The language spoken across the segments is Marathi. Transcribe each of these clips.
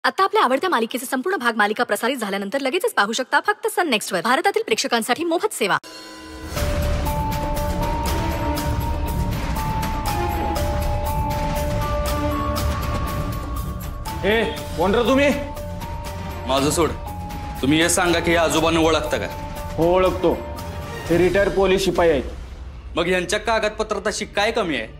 आता आपल्या आवडत्या मालिकेचे संपूर्ण भाग मालिका प्रसारित झाल्यानंतर लगेचच पाहू शकता फक्त सन नेक्स्ट वर. भारतातील प्रेक्षकांसाठी मोफत सेवा. ए कोण रे तुम्ही? माझं सोड. तुम्ही हे सांगा की हे आजोबांना ओळखता का? हो ओळखतो. ते रिटायर पोलीस शिपाई आहेत. मग यांच्या कागदपत्रात अशी काय कमी आहे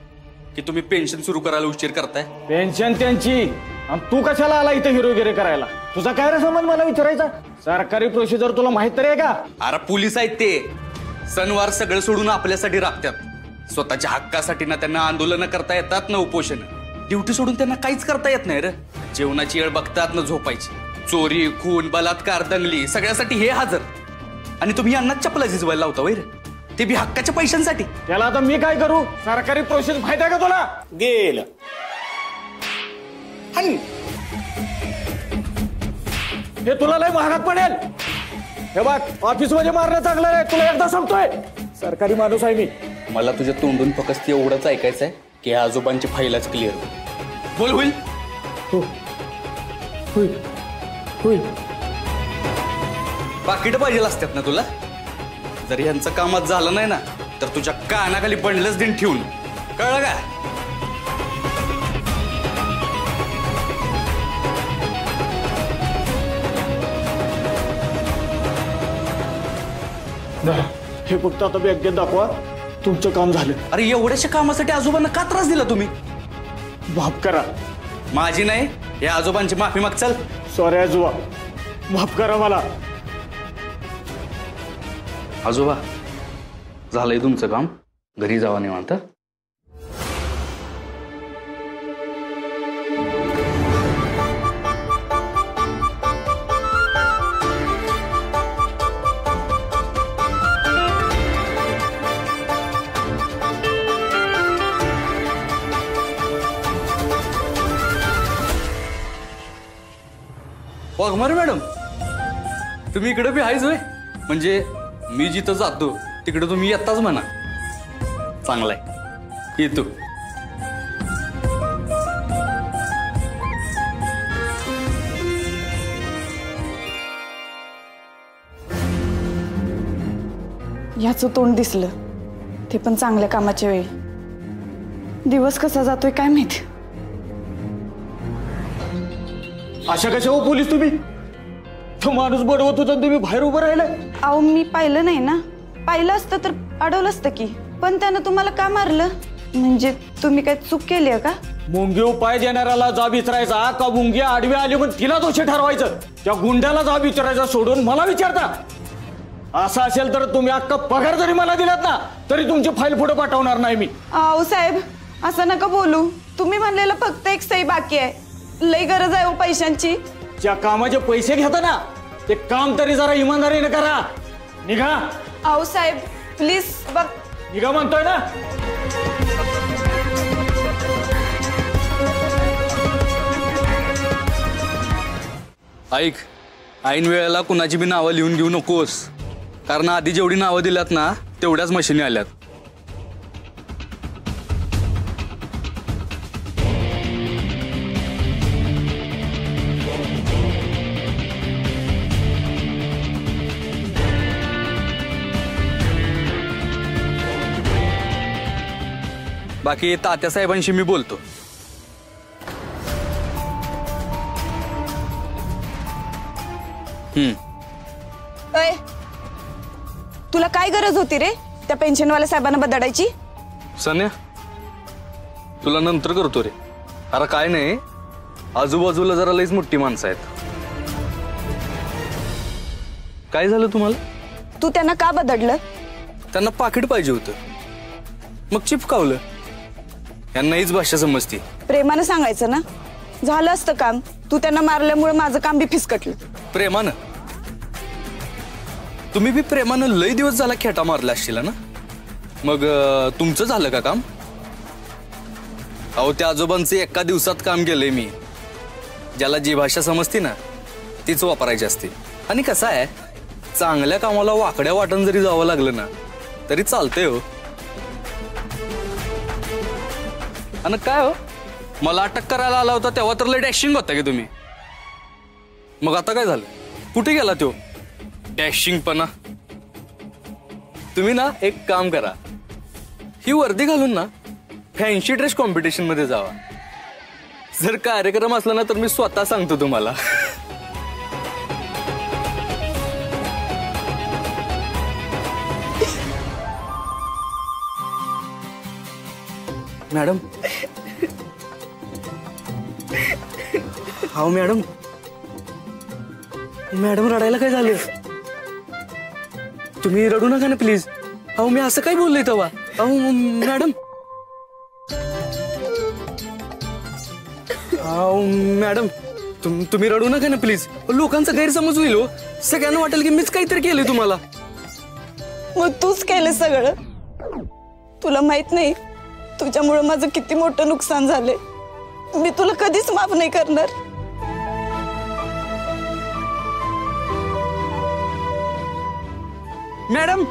की तुम्ही पेन्शन सुरू करायला उशीर करताय? पेन्शन त्यांची आणि तू कशाला आला इथे हिरोगिरी करायला? तुझा काय रे संबंध मला विचारायचा? सरकारी प्रोसिजर तुला माहित तरी आहे का? अरे पोलीस आहेत ते. सणवार सगळं सोडून आपल्यासाठी राबतात. स्वतःच्या हक्कासाठी ना त्यांना आंदोलन करता येतात ना उपोषण. ड्युटी सोडून त्यांना काहीच करता येत नाही रे. जेवणाची वेळ बघतात ना झोपायची. चोरी खून बलात्कार दंगली सगळ्यासाठी हे हजर. आणि तुम्ही यांना चपला झिजवायला लावता वैर, ते बी हक्काच्या पैशांसाठी. त्याला आता मी काय करू? सरकारी प्रोसेस माहित आहे का तुला? गेलं हे तुला लय महागात पडेल. हे बघ ऑफिस मध्ये मारणं चांगलं आहे. तुला एकदा सांगतोय सरकारी माणूस आहे मी. मला तुझ्या तोंडून फक्त एवढंच ऐकायचं आहे की आजोबांची फाईलच क्लिअर होईल. होईल होईल होईल. पाकिट पाहिजे असतात ना तुला? जर यांचं कामात झालं नाही ना तर तुझ्या कानाखाली बंडलच दिन ठेवून. कळलं का? हे फक्त आता बँकेत दाखवा तुमचं काम झालं. अरे एवढ्याशा कामासाठी आजोबांना का त्रास दिला तुम्ही? माफ करा. माझी नाही, या आजोबांची माफी माग. चल. सॉरी आजोबा, माफ करा मला. आजोबा झालंय तुमचं काम, घरी जावा निवांत. वाघमारे मॅडम, तुम्ही इकडे बी आहेच होय? म्हणजे मी जिथं जातो तिकडे तुम्ही येताच म्हणा. चांगलाय, येतो. याचं तोंड दिसलं ते पण चांगल्या कामाच्या वेळी. दिवस कसा जातोय काय माहिती. अशा कशा हो पोलीस तुम्ही? तो माणूस बडवत होता तुम्ही बाहेर उभं राहिलं. अहो मी पाहिलं नाही ना. पाहिलं असतं तर अडवलं असतं की. पण त्यानं तुम्हाला का मारलं? म्हणजे तुम्ही काय चूक केली आहे का? मुंगी उपाय देणाऱ्याला जाब विचारायचा का मुंगी आडवी आली पण तिला दोषी ठरवायचं? त्या गुंड्याला जाब विचारायचा सोडून मला विचारता? असं असेल तर तुम्ही अख्खा पगार जरी मला दिलात ना तरी तुमची फाईल पुढे पाठवणार नाही मी. अहो साहेब असं नका बोलू. तुम्ही म्हणलेलं फक्त एक सही बाकी आहे. लई गरज आहे हो पैशांची. ज्या कामाचे पैसे घेता ना ते काम तरी जरा इमानदारीने करा. निघा. अहो साहेब प्लीज बघ. निघा म्हणतोय ना. ऐक, ऐन वेळेला कुणाची बी नावं लिहून घेऊ नकोस. कारण आधी जेवढी नावं दिल्यात ना तेवढ्याच मशिनी आल्यात. बाकी तात्यासाहेबांशी मी बोलतो. अय तुला काय गरज होती रे त्या पेन्शनवाल्या साहेबांना बदलायची? सन्या तुला नंतर करतो रे. अरे काय नाही, आजूबाजूला जरा लईच मोठी माणसं आहेत. काय झालं तुम्हाला? तू त्यांना का बदललं? त्यांना पाकिट पाहिजे होतं मग चिपकावलं. यांना हीच भाषा समजते. प्रेमानं सांगायचं ना, झालं असतं काम. तू त्यांना मारल्यामुळे माझं काम बी फिसकटलं. प्रेमानं? तुम्ही बी प्रेमानं लई दिवस झाला खेटा मारला असशील ना. मग तुमचं झालं का काम? अहो त्या आजोबांचं एका दिवसात काम केलंय मी. ज्याला जी भाषा समजते ना तीच वापरायची असते. आणि कसं आहे, चांगल्या कामाला वाकड्या वाटण जरी जावं लागलं ना तरी चालतंय हो. आणि काय हो, मला अटक करायला आला होता तेव्हा तर लय डॅशिंग होता की तुम्ही. मग आता काय झालं? कुठे गेला तो डॅशिंगपणा? तुम्ही ना एक काम करा, ही वर्दी घालून ना फॅन्सी ड्रेस कॉम्पिटिशन मध्ये जावा. जर कार्यक्रम असला ना तर मी स्वतः सांगतो तुम्हाला. मॅडम, हाव मॅडम, मॅडम रडायला काय झालं? तुम्ही रडू नका ना प्लीज. अहो मी असं काय बोललोय तेव्हा? अहो मॅडम, अहो मॅडम, तुम्ही रडू नका ना प्लीज. लोकांचा गैरसमज होईल हो. सगळ्यांना वाटेल की मीच काहीतरी केलंय तुम्हाला. मग तूच केलं सगळं. तुला माहित नाही तुझ्यामुळे माझं किती मोठं नुकसान झालंय. मी तुला कधीच माफ नाही करणार. मॅडम,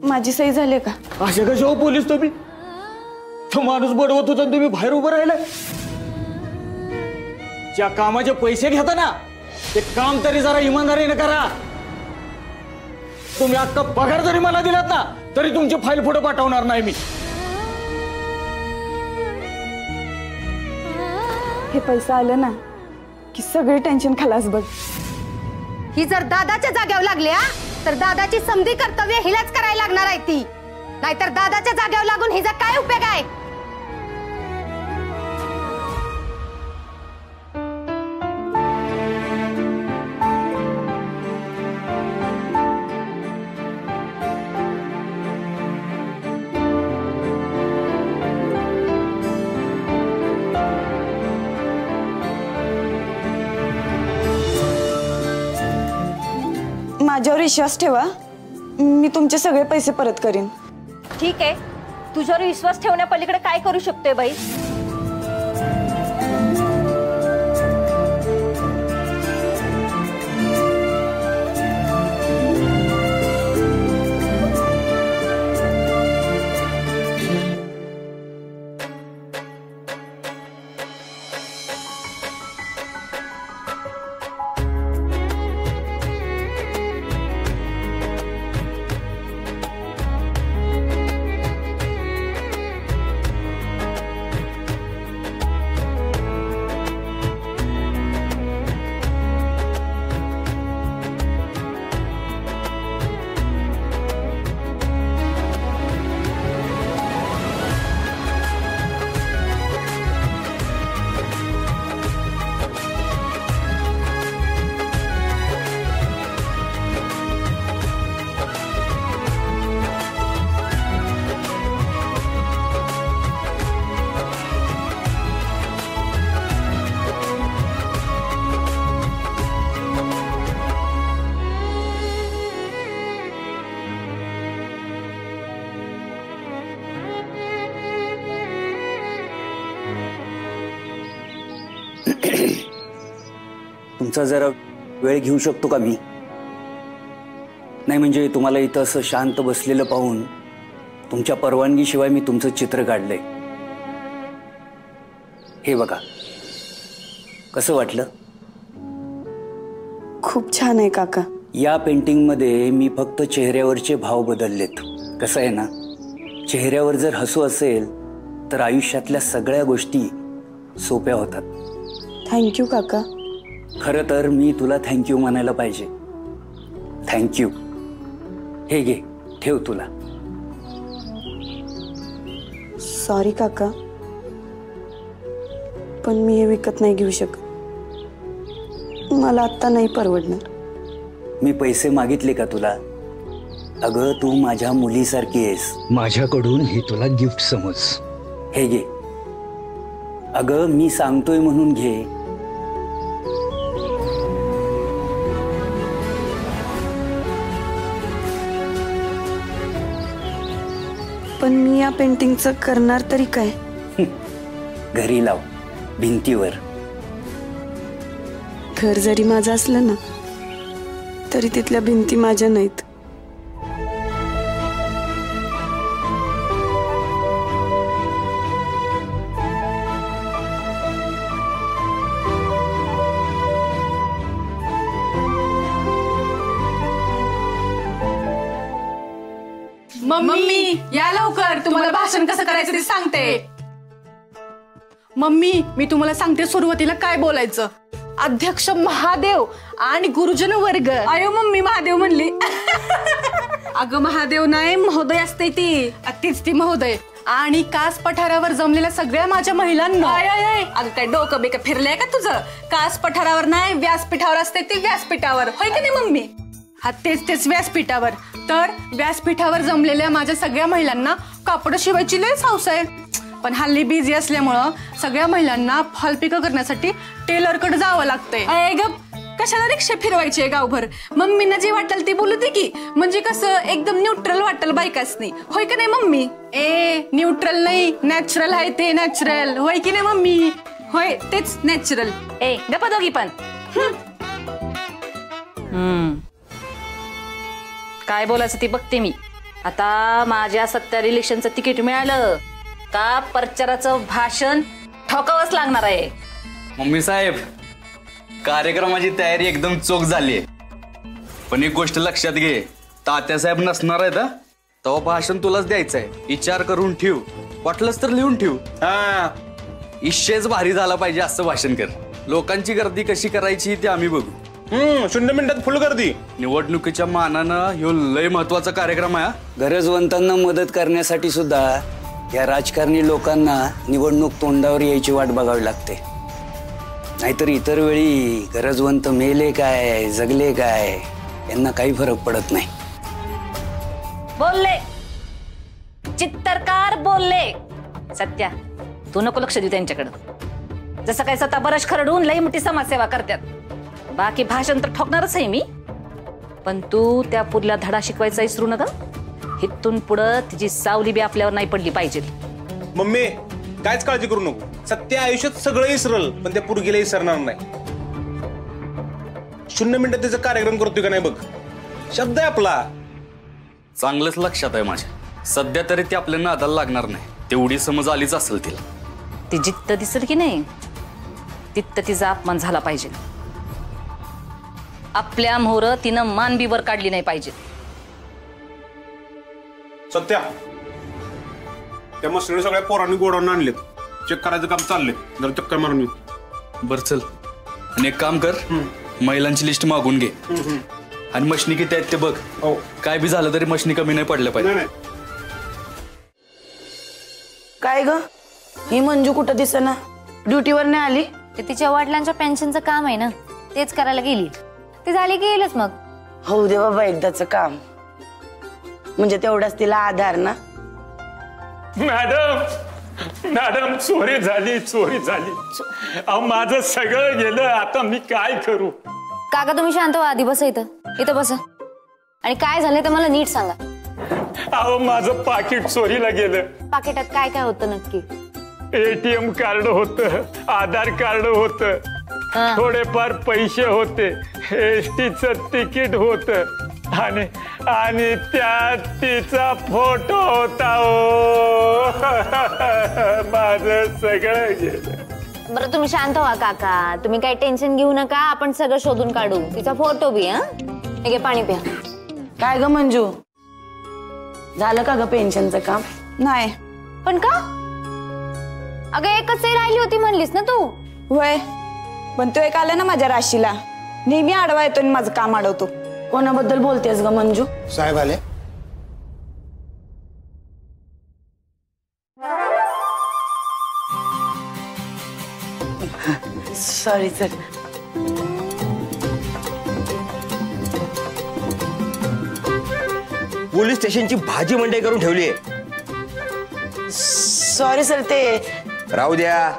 माझी सही झाली का? असे कसे हो पोलीस तुम्ही? तो माणूस बडवत होता आणि तुम्ही बाहेर उभं राहिलाय. ज्या कामाचे पैसे घेता ना ते काम तरी जरा इमानदारीने करा. तुम्ही अख्खा पगार जरी मला दिलात ना तरी तुमची फाईल पुढे पाठवणार नाही मी. हे पैसा आलं ना की सगळे टेन्शन खलास बघ. ही जर दादाच्या जागेवर लागल्या तर दादाची समधी कर्तव्य हिलाच करायला लागणार आहे ती. नाहीतर दादाच्या जागेवर लागून हिचा काय उपयोग आहे? माझ्यावर विश्वास ठेवा. मी तुमचे सगळे पैसे परत करीन. ठीक आहे, तुझ्यावर विश्वास ठेवण्यापलीकडे काय करू शकतोय बाई? तुमचा जरा वेळ घेऊ शकतो का मी? नाही म्हणजे तुम्हाला इथं असं शांत बसलेलं पाहून तुमच्या परवानगीशिवाय मी तुमचं चित्र काढलंय. हे बघा, कसं वाटलं? खूप छान आहे काका. या पेंटिंगमध्ये मी फक्त चेहऱ्यावरचे भाव बदललेत. कसं आहे ना, चेहऱ्यावर जर हसू असेल तर आयुष्यातल्या सगळ्या गोष्टी सोप्या होतात. थँक्यू काका. खरं तर मी तुला थँक्यू म्हणायला पाहिजे. थँक्यू. हे घे, ठेव तुला. सॉरी काका, पण मी हे विकत नाही घेऊ शकत. मला आत्ता नाही परवडणार. मी पैसे मागितले का तुला? अगं तू माझ्या मुलीसारखी आहेस. माझ्याकडून हे तुला गिफ्ट समज. हे घे. अगं मी सांगतोय म्हणून घे. पण मी या पेंटिंगचं करणार तरी काय? घरी लाव, भिंतीवर. घर जरी माझं असलं ना तरी तिथल्या भिंती माझ्या नाहीत. मम्मी या लवकर, तुम्हाला भाषण कसं करायचं ते सांगते. मम्मी मी तुम्हाला सांगते सुरुवातीला काय बोलायचं. अध्यक्ष महादेव आणि गुरुजन वर्ग. अयो मम्मी महादेव म्हणली. अगं महादेव नाही महोदय असते ती. तीच ती महोदय. आणि कास पठारावर जमलेल्या सगळ्या माझ्या महिलांना. अगं काय डोकं बेक फिरलंय का तुझं. कास पठारावर नाही व्यासपीठावर असते ती. व्यासपीठावर होय की नाही मम्मी. हा तेच व्यासपीठावर. तर व्यासपीठावर जमलेल्या माझ्या सगळ्या महिलांना कापड शिवायची लय हौस आहे. पण हल्ली बिझी असल्यामुळं सगळ्या महिलांना फॉल पिक करण्यासाठी टेलरकडे जावं लागतंय. कशाला रिक्षा फिरवायची गावभर. मम्मींना जे वाटेल ते बोलू दे की. म्हणजे कसं एकदम न्यूट्रल वाटेल बायकासनी. होय की नाही मम्मी. न्यूट्रल नाही नॅचरल आहे ते. नॅचरल होय की नाही मम्मी. होय तेच नॅचरल. गप्पा दोघी पण. काय बोलायचं ती बघते मी. आता माझ्या सत्तर इलेक्शनचं तिकीट मिळालं का प्रचाराचं भाषण ठोकावंच लागणार आहे. मम्मी साहेब कार्यक्रमाची तयारी एकदम चोख झाली. पण एक गोष्ट लक्षात घे, तात्यासाहेब नसणार आहेत तेव्हा भाषण तुलाच द्यायचंय. विचार करून ठेव. वाटलंच तर लिहून ठेव. इशेच भारी झाला पाहिजे असं भाषण कर. लोकांची गर्दी कशी करायची ते आम्ही बघू. 0 मिनिटात फुल गर्दी. निवडणुकीच्या मानानं ह्यो लय महत्वाचा कार्यक्रम आहे. गरजवंतांना मदत करण्यासाठी सुद्धा या राजकारणी लोकांना निवडणूक तोंडावर यायची वाट बघावी लागते. नाहीतर इतर वेळी गरजवंत मेले काय जगले काय यांना काही फरक पडत नाही. बोलले चित्तरकार बोलले. सत्या तू नको लक्ष देऊ त्यांच्याकडं. जसं काय स्वतः बरच खरडून लई मोठी समाजसेवा करतात. बाकी भाषण तर ठोकणारच आहे मी. पण तू त्या पुरला धडा शिकवायचा विसरू नका. इथून पुढं तिची सावली बी आपल्यावर नाही पडली पाहिजे. मम्मी कायच काळजी करू नको. सत्य आयुष्यात सगळं विसरल पण त्या पुरगीला विसरणार नाही. 0 मिनिटात त्याचा कार्यक्रम करतोय का नाही बघ. शब्द आहे आपला. चांगलंच लक्षात आहे माझ्या. सध्या तरी ती आपल्याला नादाला लागणार नाही. तेवढी समज आलीच असेल तिला. ती जित्त दिसेल की नाही तित्त तिचा अपमान झाला पाहिजे. आपल्या मोहर तिनं मानबीवर काढली नाही पाहिजे. सत्या त्या मसळी सगळ्या पोरांनी गोडावून आणलेत. चेक करायचं काम चाललंय. जरा चक्कर मारून येऊ. बरं चल. आणि एक काम कर, महिलांची लिस्ट मागून घे. आणि मशनी किती आहेत ते बघ. काय बी झालं तरी मशनी कमी नाही पडल्या पाहिजे. काय ग ही मंजू कुठं दिसेना. ड्युटीवर नाही आली. ते तिच्या वडिलांच्या पेन्शनचं काम आहे ना तेच करायला गेली. ते झाले की येईलच मग. होऊ दे बाबा एकदाच काम. म्हणजे तेवढाच तिला आधार ना. मॅडम चोरी झाली. अहो माझं सगळं गेलं. आता मी काय करू. काका तुम्ही शांत व्हा. आधी बसा इथं बसा. आणि काय झालं ते मला नीट सांगा. अहो माझं पाकिट चोरीला गेलं. पाकिटात काय काय होतं नक्की. ATM कार्ड होतं, आधार कार्ड होतं, थोडेफार पैसे होते, STचं तिकीट होतं आणि त्यात तिचा फोटो होता. माझं सगळं गेलं. बरं तुम्ही शांत व्हा काका. तुम्ही काही टेन्शन घेऊ नका. आपण सगळं शोधून काढू. तिचा फोटो बी. हे पाणी प्या. काय ग मंजू झालं का ग पेन्शनचं काम. नाही. पण का. अगं एकच राहिली होती म्हणलीस ना तू. होय पण तो एक आला ना माझ्या राशीला. नेहमी आडवा येतो आणि माझं काम अडवतो. कोणाबद्दल बोलतेस ग मंजू. साहेब आले. Sorry sir. पोलीस स्टेशनची भाजी मंडई करून ठेवली आहे. Sorry sir. ते राहू द्या.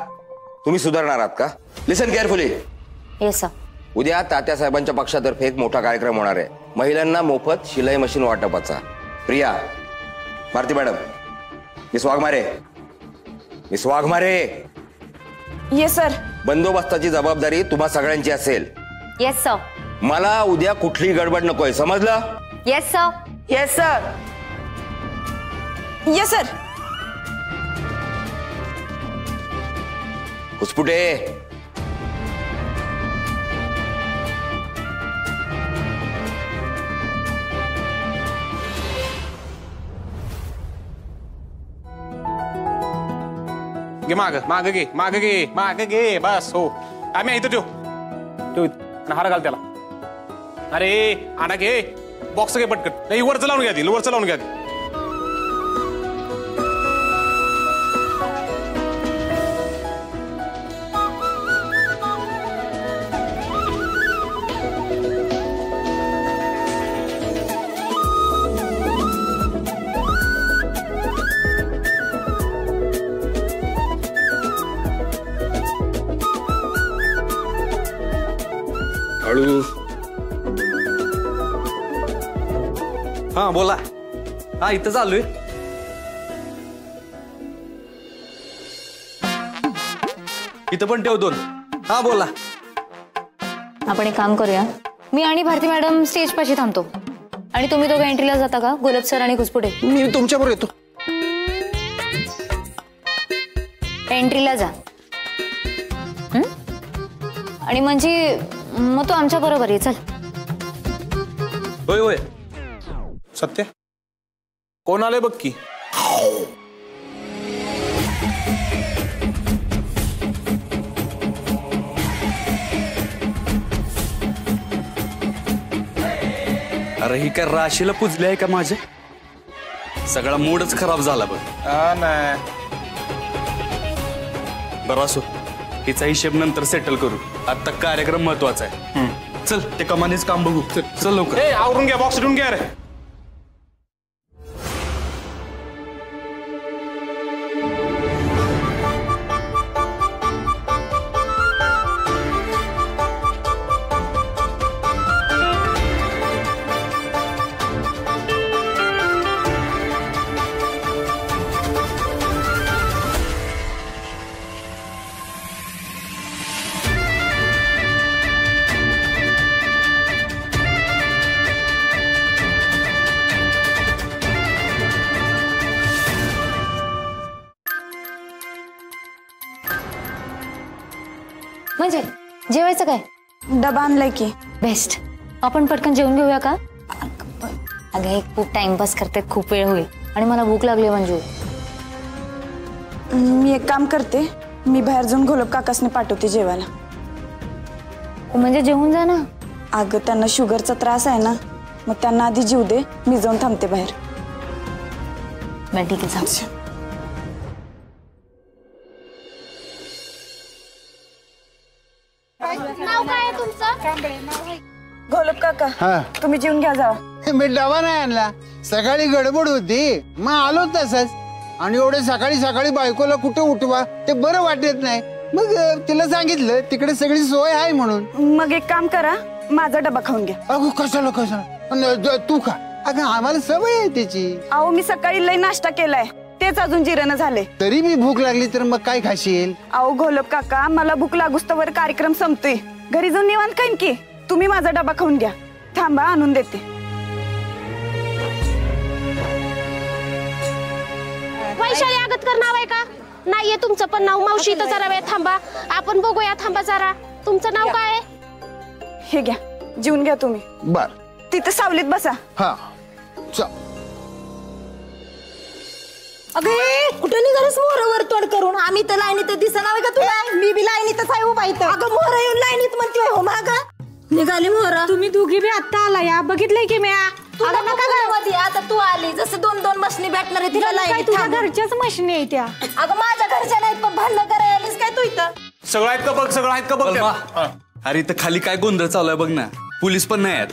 तुम्ही सुधारणार आहात का. लिसन केअरफुली. Yes sir. उद्या तात्यासाहेबांच्या पक्षातर्फे एक मोठा कार्यक्रम होणार आहे. महिलांना मोफत शिलाई मशीन वाटपाचा. Priya, Bharati madam, Miss Waghmare. Yes sir. बंदोबस्ताची जबाबदारी तुम्हा सगळ्यांची असेल. Yes sir. मला उद्या कुठली गडबड नकोय, समजलं? Yes sir. Yes sir. Yes sir. Huspute. घे माग माग घे माग घे माग घे बस. हो आम्ही इथं ठेव हार घाल त्याला. अरे आणा घे बॉक्स घे पटकन. नाही वरचं लावून घ्या ती, वरचं लावून घ्या ती. हळू. हा बोला. हा इथं चालू आहे. इथं पण ठेव 2. हा बोला. आपण एक काम करूया, मी आणि भारती मॅडम स्टेज पाशी थांबतो आणि तुम्ही दोघं एंट्रीला जाता का? गुलाब सर आणि खुसपुटे. मी तुमच्याबरोबर येतो. एंट्रीला जा. आणि म्हणजे मग तो आमच्या बरोबर आहे. चल. होय होय. सत्य कोण आले बघ की. अरे ही काय राशीला पुजली आहे का माझ्या? सगळा मूडच खराब झाला बघ. नाही बरं असो, हिचा हिशेब नंतर सेटल करू. आता कार्यक्रम महत्वाचा आहे. चल ते कमानीच काम बघू. चल लवकर. ए आवरून घ्या, बॉक्स ठेवून घ्या रे. म्हणजे जेवायचं काय? डबा आणलाय की. बेस्ट. आपण पटकन जेवून घेऊया का? अगं एक खूप टाइमपास करते, खूप वेळ होईल आणि मला भूक लागली. मंजू मी एक काम करते, मी बाहेर जाऊन घोलप काकासने पाठवते जेवायला. म्हणजे जेवून जा ना. अगं त्यांना शुगरचा त्रास आहे ना, मग त्यांना आधी जीव दे, मी जाऊन थांबते बाहेर. बरं ठीक आहे. जा. नाव काय आहे तुमचं? घोलप काका तुम्ही जेवून घ्या जावा. मी डबा नाही आणला, सकाळी गडबड होती मग आलो तसंच. आणि एवढे सकाळी सकाळी बायकोला कुठे उठवा ते बरं वाटत नाही, मग तिला सांगितलं तिकडे सगळी सोय आहे म्हणून. मग एक काम करा, माझा डबा खाऊन घ्या. अगो कशाला कशाला तू खा. अगं आम्हाला सवय आहे त्याची. अहो मी सकाळी लई नाश्ता केलाय, तेच अजून जिरण झाले. तरी मी भूक लागली तर मग काय खाशील? अहो घोलप काका मला भूक लागूस तवर कार्यक्रम संपतोय, घरी जाऊन निवांत खाईन की. तुम्ही माझा डबा खाऊन घ्या. थांबा आणून देते. वैशाली आगतकर नाव आहे का? नाहीये तुमचं पण नाव. मावशी इथं जरा वेळ थांबा, आपण बघूया. थांबा जरा. तुमचं नाव काय आहे? हे घ्या, जेवून घ्या तुम्ही. बर तिथं सावलीत बसा. हा चल. अगं कुठं निघालस मोहरावर तोड करून? आम्ही तर लाईनीत दिसणार का तुला? मी बी लाईनीतच आहे उभा इथं. अगं मोहरा येऊन लाईनीत म्हणतोय हो मागा. निघाली मोहरा. तुम्ही दोघी बी आता आला या, बघितलंय की म्या. आता तू आली, जसं 2-2 मशनी भेटणार आहे तिला लाईनीत. तुझ्या घरच्याच मशीन आहे त्या. अगं माझ्या घरच्या नाहीत, पण भांडण करायला आलीस काय तू इथं? सगळं आहेत का बघ, सगळं आहेत का बघ. बलमा. अरे इथं खाली काय गोंधळ चालू आहे बघ ना. पोलीस पण नाही आहेत.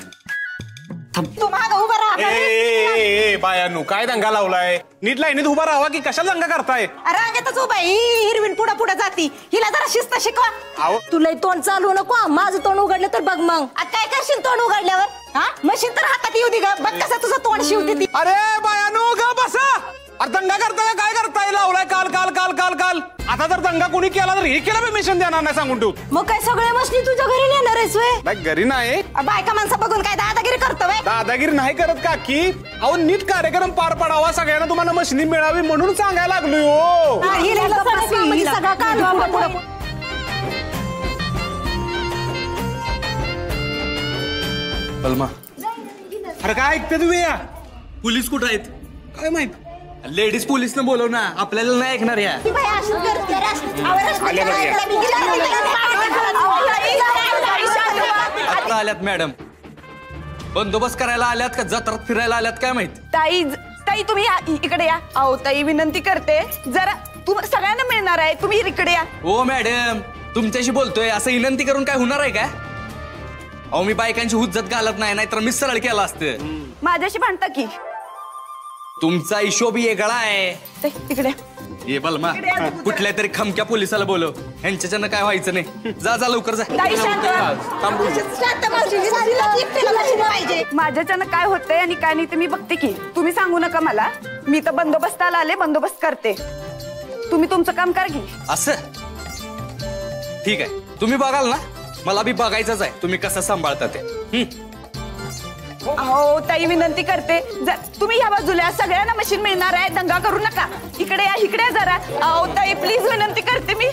तू मागं उभा राहा. ए बायानू काय दंगा लावलाय? नीट लाईनीत उभा राहावा की कशाला दंगा करताय? रांगेतच उभा आहे. हिरवीन पुढे पुढे जाती. हिला जरा शिस्त शिकवा. अहो तुला तोंड चालू नको. माझं तोंड उघडलं तर बघ मग. काय करशील तोंड उघडल्यावर? हा मशीन तर हातात येऊ दे ग. बघ कसं तुझं तोंड शिवते ती. अरे बायानू ग बसा. अरे दंगा करताय काय करताय? लावलाय काल काल काल काल काल. आता जर दंगा कोणी केला तर हे केला मी मिशन देणार नाही सांगून ठेवू. मग काय सगळ्या मशनी तुझ्या घरी नेणार आहेस वे नाही घरी नाही. बायका माणसं बघून काय दादागिरी करतो वे? दादागिरी नाही करत काकी. अहो नीट कार्यक्रम पार पाडावा, सगळ्यांना तुम्हाला मशिनी मिळावी म्हणून सांगायला लागलोय हो. पलमा अरे काय ऐकते तुम्ही? पोलीस कुठं आहेत काय माहित? लेडीज पोलीसनं बोलव ना, आपल्याला नाही ऐकणार या. आता आल्यात मॅडम. बंदोबस्त करायला आल्यात का जत्रात फिरायला आल्यात काय माहित? ताई तुम्ही इकडे या. अहो ताई विनंती करते जरा, तू सगळ्यांना मिळणार आहे, तुम्ही इकडे या. हो मॅडम, तुमच्याशी बोलतोय असं विनंती करून काय होणार आहे का? अहो मी बायकांची हुज्जत घालत नाही, नाहीतर मी सरळ केलं असतं. माझ्याशी भांडता की? तुमचा हिशोब वेगळा आहे. इकडे ये बलमा, कुठल्या तरी खमक्या पोलिसाला बोलव, ह्यांच्याच्यानं काय व्हायचं नाही. जा जा लवकर जा. माझ्याच्यानं काय होतंय आणि काय नाही ते मी बघते की. तुम्ही सांगू नका मला, मी तर बंदोबस्ताला आले, बंदोबस्त करते. तुम्ही तुमचं काम करा की. असं ठीक आहे, तुम्ही बघाल ना, मला बी बघायचंच आहे तुम्ही कसं सांभाळता ते. हो ताई विनंती करते, तुम्ही ह्या बाजूला, सगळ्यांना मशीन मिळणार आहे, दंगा करू नका. इकडे या, इकडे जरा. अहो ताई प्लीज विनंती करते मी.